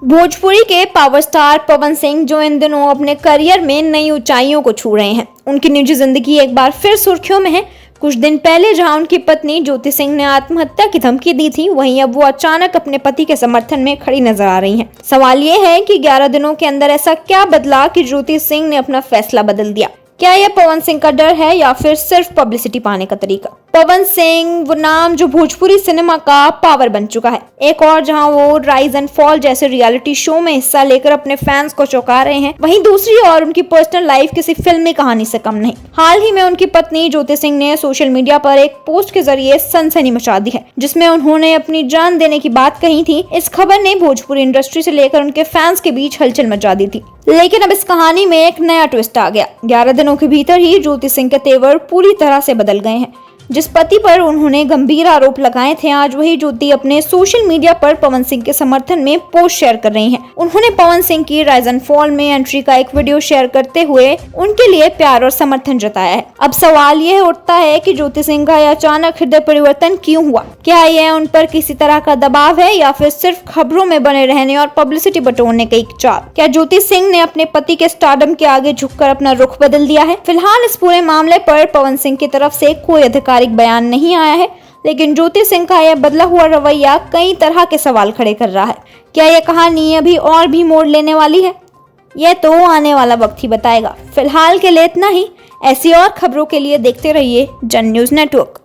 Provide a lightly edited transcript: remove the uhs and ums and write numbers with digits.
भोजपुरी के power star Pawan Singh जो इन दिनों अपने करियर में नई ऊंचाइयों को छू रहे हैं, उनकी निजी जिंदगी एक बार फिर सुर्खियों में है। कुछ दिन पहले जहां उनकी पत्नी ज्योति सिंह ने आत्महत्या की धमकी दी थी, वहीं अब वो अचानक अपने पति के समर्थन में खड़ी नजर आ रही हैं। सवाल ये है कि 11 दिनों के अंदर ऐसा क्या बदला कि ज्योति सिंह ने अपना फैसला बदल दिया। क्या यह पवन सिंह का डर है या फिर सिर्फ पब्लिसिटी पाने का तरीका? पवन सिंह वो नाम जो भोजपुरी सिनेमा का पावर बन चुका है। एक और जहां वो राइज एंड फॉल जैसे रियलिटी शो में हिस्सा लेकर अपने फैंस को चौंका रहे हैं, वहीं दूसरी ओर उनकी पर्सनल लाइफ किसी फिल्मी कहानी से कम नहीं। हाल ही में उनकी पत्नी ज्योति सिंह ने सोशल मीडिया पर एक पोस्ट के जरिए सनसनी मचा दी है, जिसमें उन्होंने अपनी जान देने की बात कही थी। इस खबर ने भोजपुरी इंडस्ट्री से लेकर उनके फैंस के बीच हलचल मचा दी थी। लेकिन अब इस कहानी में एक नया ट्विस्ट आ गया। 11 दिनों के भीतर ही ज्योति सिंह के तेवर पूरी तरह से बदल गए हैं। जिस पति पर उन्होंने गंभीर आरोप लगाए थे, आज वही ज्योति अपने सोशल मीडिया पर पवन सिंह के समर्थन में पोस्ट शेयर कर रही हैं। उन्होंने पवन सिंह की राइज एंड फॉल में एंट्री का एक वीडियो शेयर करते हुए उनके लिए प्यार और समर्थन जताया है। अब सवाल यह उठता है कि ज्योति सिंह का अचानक हृदय परिवर्तन क्यों हुआ? क्या यह उन पर किसी तरह का दबाव है या फिर सिर्फ खबरों में बने रहने और पब्लिसिटी बटोरने का एक चाल? क्या ज्योति सिंह ने अपने पति के स्टारडम के आगे झुककर अपना रुख बदल दिया है? फिलहाल इस पूरे मामले पर पवन सिंह की तरफ से कोई अधिकारिक बयान नहीं आया है, लेकिन ज्योति सिंह का यह बदला हुआ रवैया कई तरह के सवाल खड़े कर रहा है। क्या यह कहानी अभी और भी मोड़ लेने वाली है? यह तो आने वाला वक्त ही बताएगा। फिलहाल के लिए इतना ही। ऐसी और खबरों के लिए देखते रहिए जन न्यूज़ नेटवर्क।